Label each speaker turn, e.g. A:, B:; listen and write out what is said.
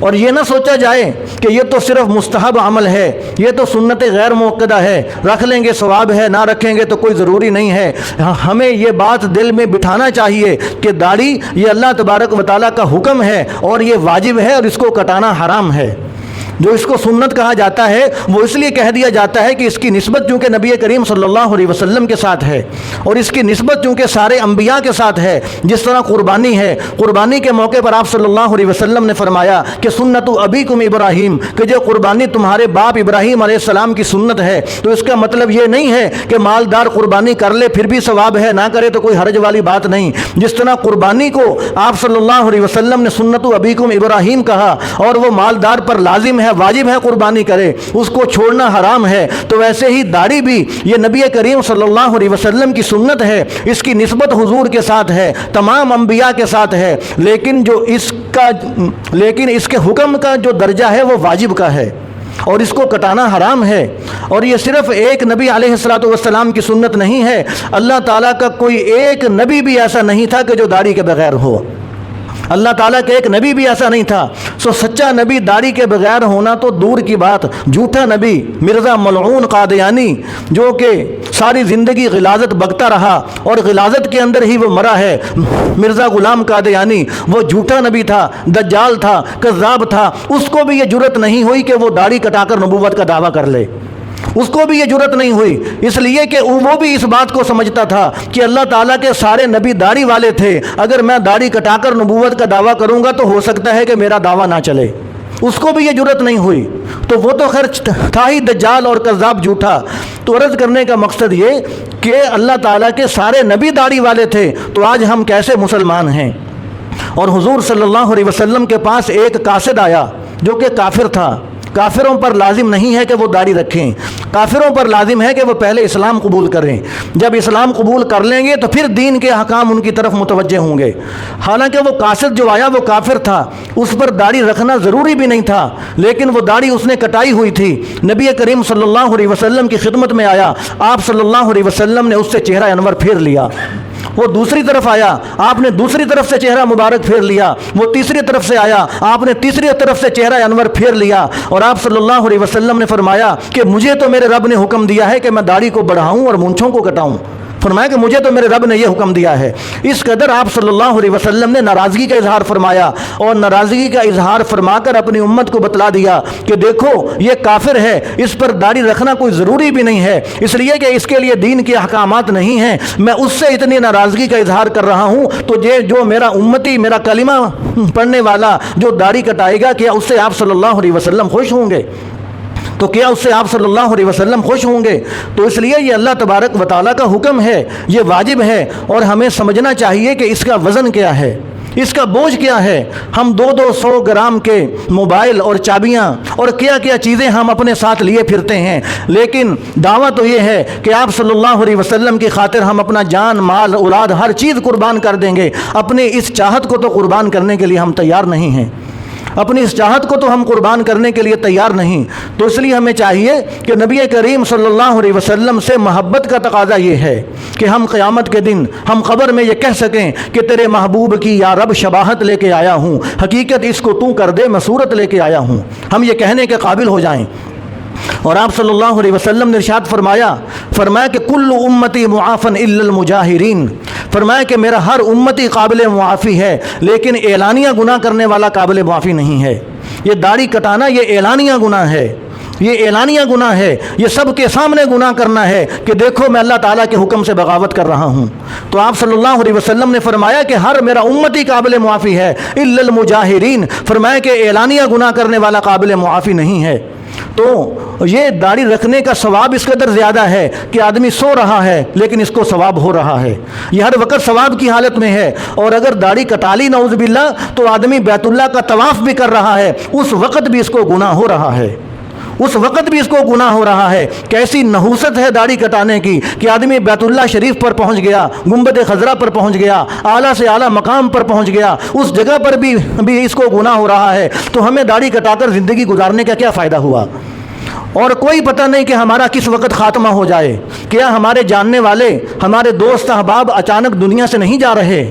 A: اور یہ نہ سوچا جائے کہ یہ تو صرف مستحب عمل ہے، یہ تو سنت غیر مؤکدہ ہے، رکھ لیں گے ثواب ہے، نہ رکھیں گے تو کوئی ضروری نہیں ہے۔ ہمیں یہ بات دل میں بٹھانا چاہیے کہ داڑھی یہ اللہ تبارک و تعالیٰ کا حکم ہے اور یہ واجب ہے اور اس کو کٹانا حرام ہے۔ جو اس کو سنت کہا جاتا ہے وہ اس لیے کہہ دیا جاتا ہے کہ اس کی نسبت چونکہ نبی کریم صلی اللہ علیہ وسلم کے ساتھ ہے، اور اس کی نسبت چونکہ سارے انبیاء کے ساتھ ہے۔ جس طرح قربانی ہے، قربانی کے موقع پر آپ صلی اللہ علیہ وسلم نے فرمایا کہ سنت ابیکم ابراہیم، کہ جو قربانی تمہارے باپ ابراہیم علیہ السلام کی سنت ہے۔ تو اس کا مطلب یہ نہیں ہے کہ مالدار قربانی کر لے پھر بھی ثواب ہے، نہ کرے تو کوئی حرج والی بات نہیں۔ جس طرح قربانی کو آپ صلی اللہ علیہ وسلم نے سنت ابیکم ابراہیم کہا اور وہ مالدار پر لازم ہے، واجب ہے قربانی کرے، اس کو چھوڑنا حرام ہے، تو ویسے ہی داڑھی بھی یہ نبی کریم صلی اللہ علیہ وسلم کی سنت ہے، اس کی نسبت حضور کے ساتھ ہے، تمام انبیاء کے ساتھ ہے، لیکن اس کے حکم کا جو درجہ ہے وہ واجب کا ہے اور اس کو کٹانا حرام ہے۔ اور یہ صرف ایک نبی علیہ الصلوۃ والسلام کی سنت نہیں ہے، اللہ تعالیٰ کا کوئی ایک نبی بھی ایسا نہیں تھا کہ جو داڑھی کے بغیر ہو۔ اللہ تعالیٰ کے ایک نبی بھی ایسا نہیں تھا۔ سچا نبی داڑھی کے بغیر ہونا تو دور کی بات، جھوٹا نبی مرزا ملعون قادیانی جو کہ ساری زندگی غلاظت بکتا رہا اور غلاظت کے اندر ہی وہ مرا ہے، مرزا غلام قادیانی، وہ جھوٹا نبی تھا، دجال تھا، کذاب تھا، اس کو بھی یہ جرت نہیں ہوئی کہ وہ داڑھی کٹا کر نبوت کا دعویٰ کر لے، اس کو بھی یہ جرت نہیں ہوئی، اس لیے کہ وہ بھی اس بات کو سمجھتا تھا کہ اللہ تعالیٰ کے سارے نبی داڑھی والے تھے، اگر میں داڑھی کٹا کر نبوت کا دعویٰ کروں گا تو ہو سکتا ہے کہ میرا دعویٰ نہ چلے، اس کو بھی یہ جرت نہیں ہوئی۔ تو وہ تو خیر تھا ہی دجال اور کذاب، جھوٹا۔ تو عرض کرنے کا مقصد یہ کہ اللہ تعالیٰ کے سارے نبی داڑھی والے تھے، تو آج ہم کیسے مسلمان ہیں؟ اور حضور صلی اللہ علیہ وسلم کے پاس ایک قاصد آیا جو کہ کافر تھا۔ کافروں پر لازم نہیں ہے کہ وہ داڑھی رکھیں، کافروں پر لازم ہے کہ وہ پہلے اسلام قبول کریں، جب اسلام قبول کر لیں گے تو پھر دین کے احکام ان کی طرف متوجہ ہوں گے۔ حالانکہ وہ قاصد جو آیا وہ کافر تھا، اس پر داڑھی رکھنا ضروری بھی نہیں تھا، لیکن وہ داڑھی اس نے کٹائی ہوئی تھی۔ نبی کریم صلی اللہ علیہ وسلم کی خدمت میں آیا، آپ صلی اللہ علیہ وسلم نے اس سے چہرہ انور پھیر لیا۔ وہ دوسری طرف آیا، آپ نے دوسری طرف سے چہرہ مبارک پھیر لیا۔ وہ تیسری طرف سے آیا، آپ نے تیسری طرف سے چہرہ انور پھیر لیا۔ اور آپ صلی اللہ علیہ وسلم نے فرمایا کہ مجھے تو میرے رب نے حکم دیا ہے کہ میں داڑھی کو بڑھاؤں اور مونچھوں کو کٹاؤں۔ فرمایا کہ مجھے تو میرے رب نے یہ حکم دیا ہے۔ اس قدر آپ صلی اللہ علیہ وسلم نے ناراضگی کا اظہار فرمایا، اور ناراضگی کا اظہار فرما کر اپنی امت کو بتلا دیا کہ دیکھو یہ کافر ہے، اس پر داڑھی رکھنا کوئی ضروری بھی نہیں ہے، اس لیے کہ اس کے لیے دین کے احکامات نہیں ہیں، میں اس سے اتنی ناراضگی کا اظہار کر رہا ہوں۔ تو یہ جو میرا امتی، میرا کلمہ پڑھنے والا جو داڑھی کٹائے گا، کیا اس سے آپ صلی اللہ علیہ وسلم خوش ہوں گے؟ تو کیا اس سے آپ صلی اللہ علیہ وسلم خوش ہوں گے؟ تو اس لیے یہ اللہ تبارک و تعالیٰ کا حکم ہے، یہ واجب ہے، اور ہمیں سمجھنا چاہیے کہ اس کا وزن کیا ہے، اس کا بوجھ کیا ہے۔ ہم 200 گرام کے موبائل اور چابیاں اور کیا کیا چیزیں ہم اپنے ساتھ لیے پھرتے ہیں، لیکن دعویٰ تو یہ ہے کہ آپ صلی اللہ علیہ وسلم کی خاطر ہم اپنا جان، مال، اولاد، ہر چیز قربان کر دیں گے۔ اپنی اس چاہت کو تو قربان کرنے کے لیے ہم تیار نہیں ہیں، اپنی اس چاہت کو تو ہم قربان کرنے کے لیے تیار نہیں۔ تو اس لیے ہمیں چاہیے کہ نبی کریم صلی اللہ علیہ وسلم سے محبت کا تقاضا یہ ہے کہ ہم قیامت کے دن ہم قبر میں یہ کہہ سکیں کہ تیرے محبوب کی یا رب شباہت لے کے آیا ہوں، حقیقت اس کو تو کر دے، میں صورت لے کے آیا ہوں، ہم یہ کہنے کے قابل ہو جائیں۔ اور آپ صلی اللہ علیہ وسلم نے ارشاد فرمایا کہ کل امتی معافن الا المجاہرین، فرمایا کہ میرا ہر امتی قابل معافی ہے، لیکن اعلانیہ گناہ کرنے والا قابل معافی نہیں ہے۔ یہ داڑھی کٹانا یہ اعلانیہ گناہ ہے، یہ اعلانیہ گناہ ہے، یہ سب کے سامنے گناہ کرنا ہے کہ دیکھو میں اللہ تعالیٰ کے حکم سے بغاوت کر رہا ہوں۔ تو آپ صلی اللہ علیہ وسلم نے فرمایا کہ ہر میرا امتی قابل معافی ہے الا المجاہرین، فرمایا کہ اعلانیہ گناہ کرنے والا قابل معافی نہیں ہے۔ تو یہ داڑھی رکھنے کا ثواب اس قدر زیادہ ہے کہ آدمی سو رہا ہے لیکن اس کو ثواب ہو رہا ہے، یہ ہر وقت ثواب کی حالت میں ہے۔ اور اگر داڑھی کٹا لی نعوذ باللہ تو آدمی بیت اللہ کا طواف بھی کر رہا ہے، اس وقت بھی اس کو گناہ ہو رہا ہے، اس وقت بھی اس کو گناہ ہو رہا ہے۔ کیسی نحوست ہے داڑھی کٹانے کی کہ آدمی بیت اللہ شریف پر پہنچ گیا، گنبد خضرا پر پہنچ گیا، اعلیٰ سے اعلیٰ مقام پر پہنچ گیا، اس جگہ پر بھی اس کو گناہ ہو رہا ہے۔ تو ہمیں داڑھی کٹا کر زندگی گزارنے کا کیا فائدہ ہوا؟ اور کوئی پتہ نہیں کہ ہمارا کس وقت خاتمہ ہو جائے۔ کیا ہمارے جاننے والے، ہمارے دوست احباب اچانک دنیا سے نہیں جا رہے؟